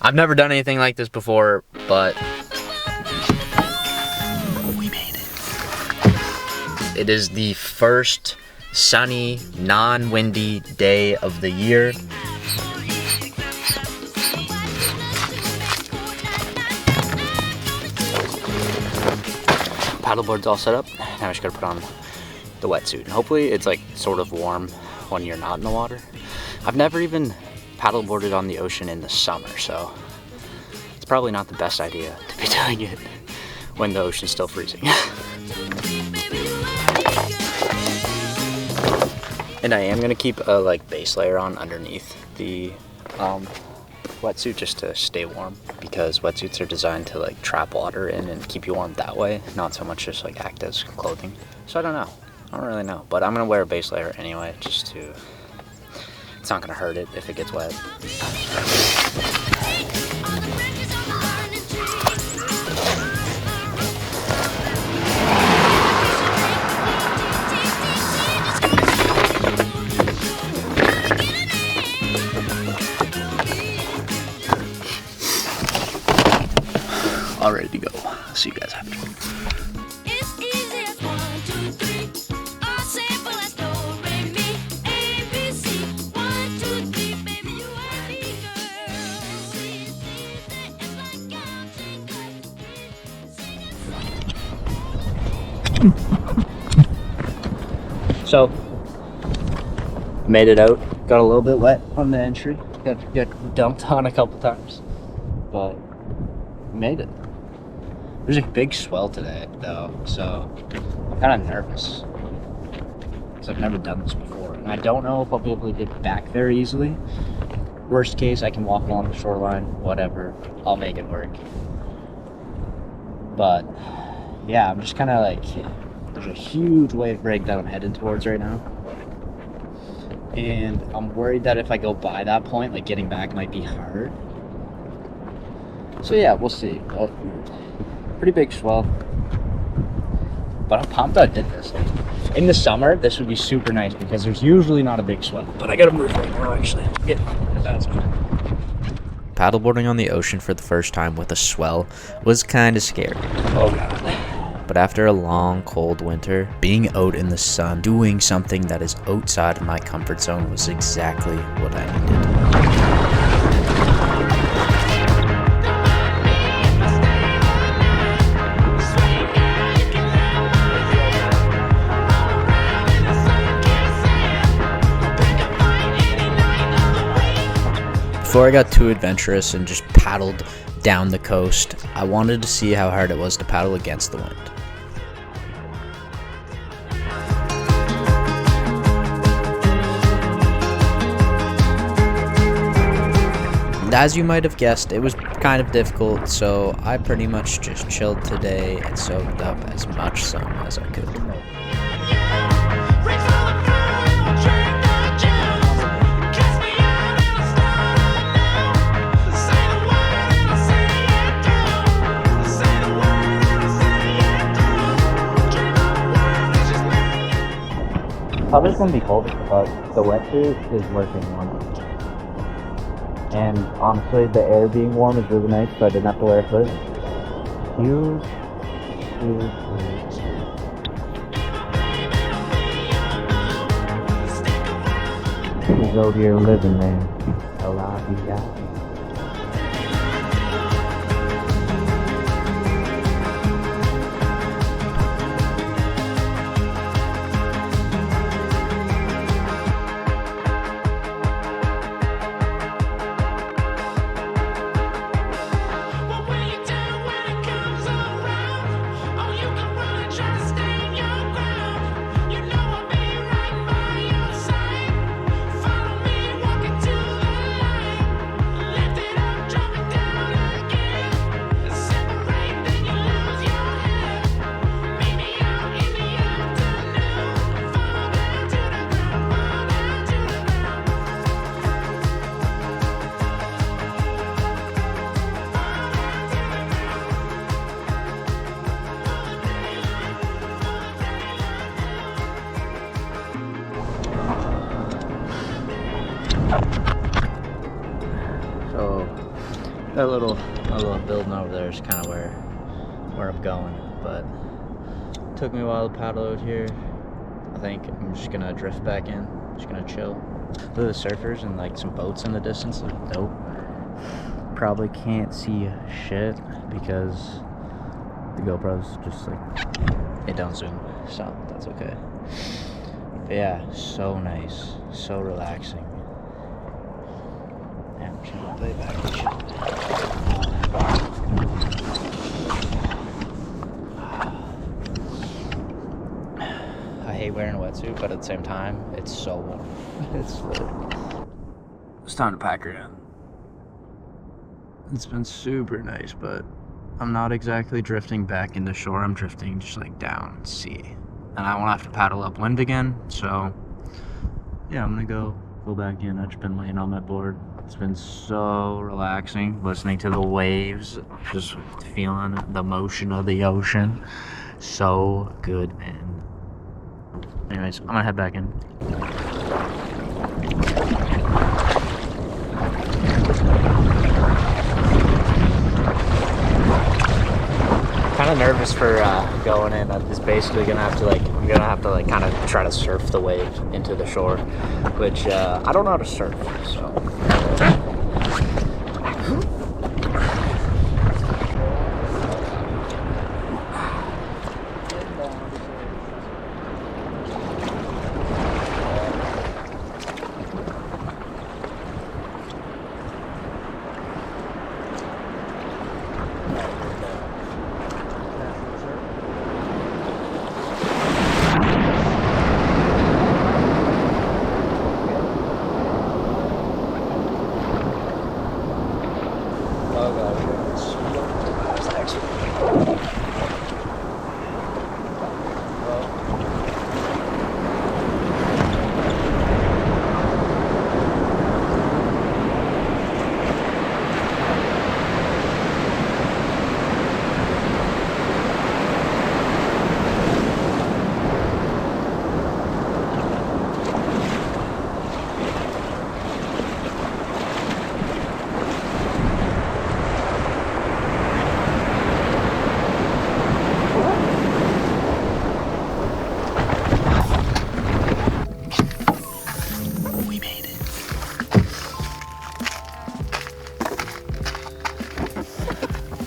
I've never done anything like this before, but we made it. It is the first sunny, non-windy day of the year. Paddleboard's all set up. Now I just gotta put on the wetsuit. And hopefully it's like sort of warm when you're not in the water. I've never even paddleboarded on the ocean in the summer, so it's probably not the best idea to be doing it when the ocean's still freezing. And I am gonna keep a like base layer on underneath the wetsuit just to stay warm, because wetsuits are designed to like trap water in and keep you warm that way, not so much just like act as clothing. So I don't really know, but I'm gonna wear a base layer anyway, just to, it's not gonna hurt it if it gets wet. All ready to go. See you guys after. So, made it out. Got a little bit wet on the entry. Got dumped on a couple times, but made it. There's a big swell today, though, so I'm kind of nervous because I've never done this before, and I don't know if I'll be able to get back there easily. Worst case, I can walk along the shoreline, whatever. I'll make it work. But yeah, I'm just kind of like, there's a huge wave break that I'm heading towards right now, and I'm worried that if I go by that point, like getting back might be hard. So yeah, we'll see. Pretty big swell, but I'm pumped I did this. In the summer, this would be super nice because there's usually not a big swell, but I gotta move right now actually. Yeah, that's good. Paddleboarding on the ocean for the first time with a swell was kind of scary. Oh god. But after a long, cold winter, being out in the sun, doing something that is outside of my comfort zone was exactly what I needed. Before I got too adventurous and just paddled down the coast, I wanted to see how hard it was to paddle against the wind. And as you might have guessed, it was kind of difficult, so I pretty much just chilled today and soaked up as much sun as I could. Probably gonna be cold, but the wetsuit is working wonders. And honestly, the air being warm is really nice, so I didn't have to wear a hood. Huge. He's out here living there. L-I-V-I. That little building over there is kind of where I'm going, but it took me a while to paddle out here. I think I'm just gonna drift back in, just gonna chill. Look at the surfers and like some boats in the distance. Nope. Probably can't see shit because the GoPro's just like, it don't zoom, so that's okay. But yeah, so nice, so relaxing. And I'm just gonna play back and chill. I hate wearing a wetsuit, but at the same time, it's so warm. It's time to pack her in. It's been super nice, but I'm not exactly drifting back into shore. I'm drifting just like down sea. And I won't have to paddle upwind again, so yeah, I'm gonna go back in. I've just been laying on my board. It's been so relaxing, listening to the waves, just feeling the motion of the ocean. So good, man. Anyways, I'm gonna head back in. Kind of nervous for going in. I'm just basically gonna have to I'm gonna have to kind of try to surf the wave into the shore, which I don't know how to surf, so.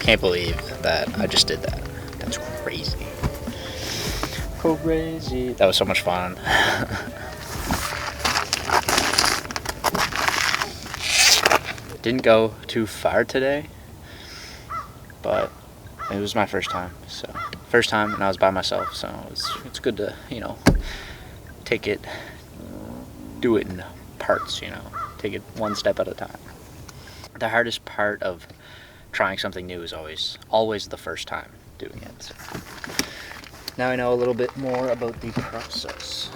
Can't believe that I just did that. That's crazy. Crazy. That was so much fun. Didn't go too far today, but it was my first time. So first time, and I was by myself. So it's good to take it, do it in parts. Take it one step at a time. The hardest part of trying something new is always the first time doing it. So now I know a little bit more about the process.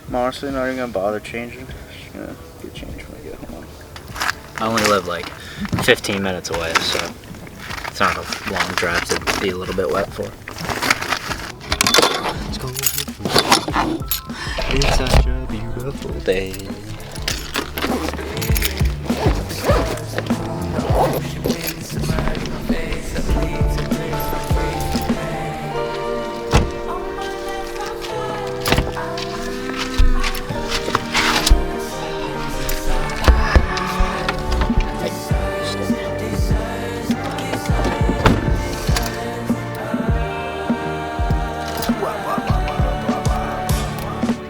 I'm honestly not even gonna bother changing. Just gonna get changed when I get home. I only live like 15 minutes away, so it's not a long drive to be a little bit wet for. Let's go. It's such a beautiful day.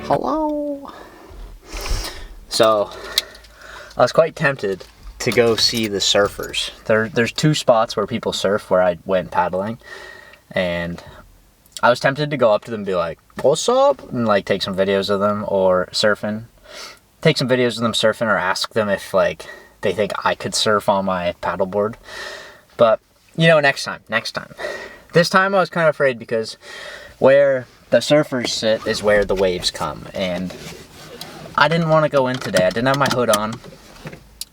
Hello. So I was quite tempted to go see the surfers. There's two spots where people surf where I went paddling, and I was tempted to go up to them and be like, "What's up?" and like take some videos of them or surfing. Take some videos of them surfing, or ask them if like they think I could surf on my paddleboard. But next time. This time I was kind of afraid because where the surfers sit is where the waves come, and I didn't want to go in today. I didn't have my hood on.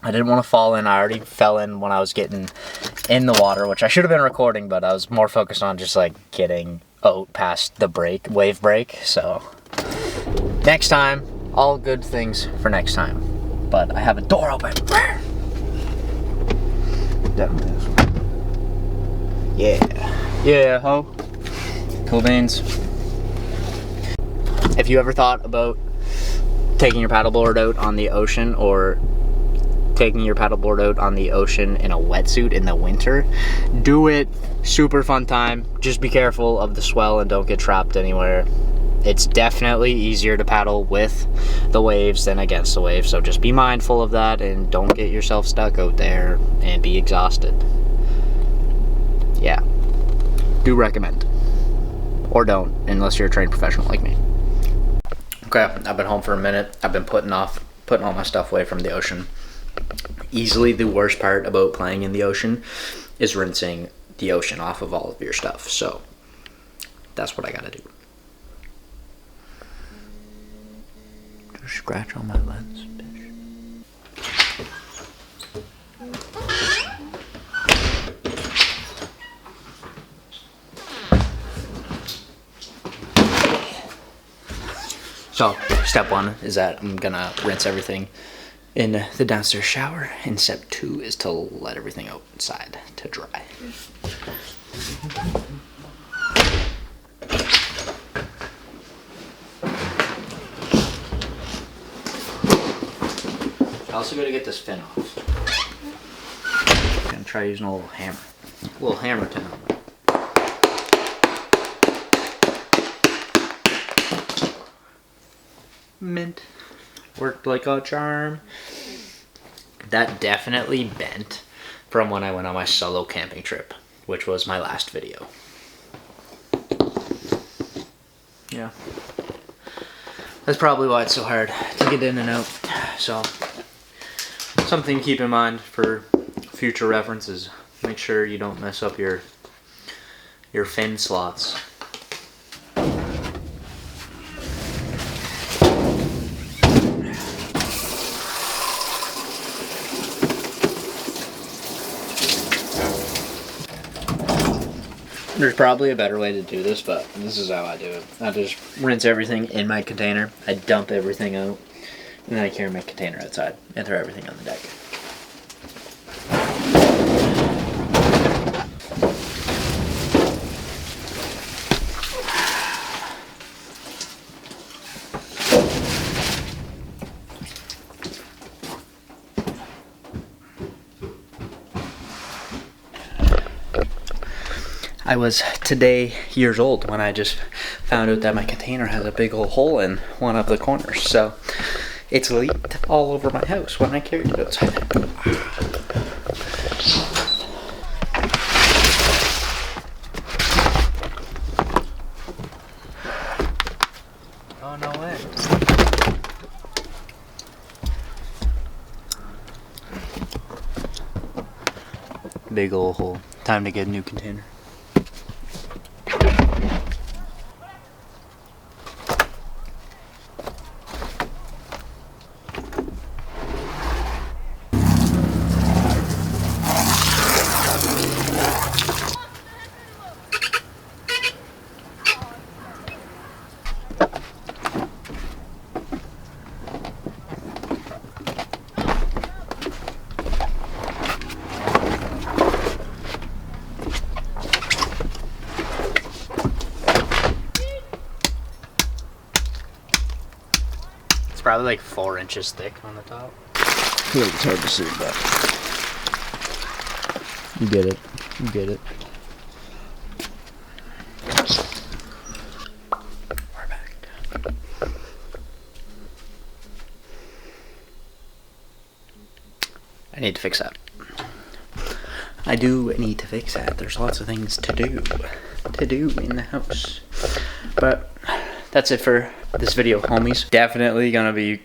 I didn't want to fall in. I already fell in when I was getting in the water, which I should have been recording, but I was more focused on just like getting out past the wave break. So next time, all good things for next time. But I have a door open. Yeah, ho. Cool beans. If you ever thought about taking your paddleboard out on the ocean, or taking your paddleboard out on the ocean in a wetsuit in the winter, do it. Super fun time. Just be careful of the swell and don't get trapped anywhere. It's definitely easier to paddle with the waves than against the waves, so just be mindful of that and don't get yourself stuck out there and be exhausted. Yeah, do recommend. Or don't, unless you're a trained professional like me. Okay, I've been home for a minute. I've been putting all my stuff away from the ocean. Easily the worst part about playing in the ocean is rinsing the ocean off of all of your stuff. So that's what I gotta do. Just scratch on my lens, bitch. So step 1 is that I'm gonna rinse everything in the downstairs shower, and step 2 is to let everything outside to dry. I also gotta get this fin off. I'm gonna try using a little hammer. A little hammer to help. Mint. Worked like a charm. That definitely bent from when I went on my solo camping trip, which was my last video. Yeah. That's probably why it's so hard to get in and out. So, something to keep in mind for future references. Make sure you don't mess up your fin slots. There's probably a better way to do this, but this is how I do it. I just rinse everything in my container. I dump everything out, and then I carry my container outside and throw everything on the deck. I was today years old when I just found out that my container has a big old hole in one of the corners. So it's leaked all over my house when I carried it outside. Oh, no way. Big old hole. Time to get a new container. Probably like 4 inches thick on the top. I feel like it's hard to see, but you get it. You get it. We're back. I need to fix that. I do need to fix that. There's lots of things to do in the house. But that's it for this video, homies. Definitely gonna be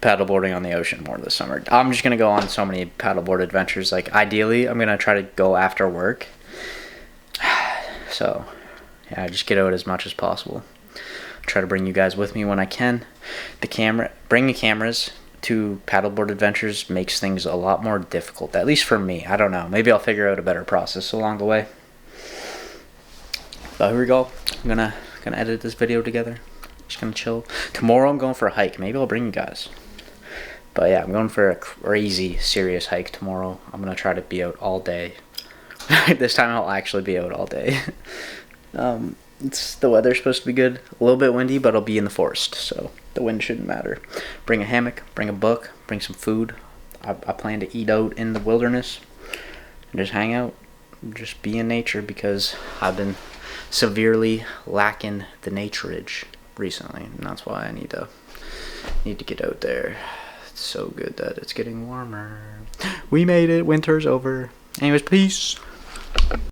paddleboarding on the ocean more this summer. I'm just gonna go on so many paddleboard adventures. Like, ideally, I'm gonna try to go after work. So, yeah, just get out as much as possible. try to bring you guys with me when I can. Bringing the cameras to paddleboard adventures makes things a lot more difficult, at least for me. I don't know. Maybe I'll figure out a better process along the way. But here we go. I'm gonna edit this video together. Just gonna chill. Tomorrow I'm going for a hike. Maybe I'll bring you guys. But yeah, I'm going for a crazy serious hike tomorrow. I'm gonna try to be out all day. This time I'll actually be out all day. The weather's supposed to be good. A little bit windy, but I'll be in the forest, so the wind shouldn't matter. Bring a hammock, bring a book, bring some food. I plan to eat out in the wilderness and just hang out, just be in nature, because I've been severely lacking the naturage recently, and that's why I need to get out there. It's so good that it's getting warmer. We made it. Winter's over. Anyways, peace.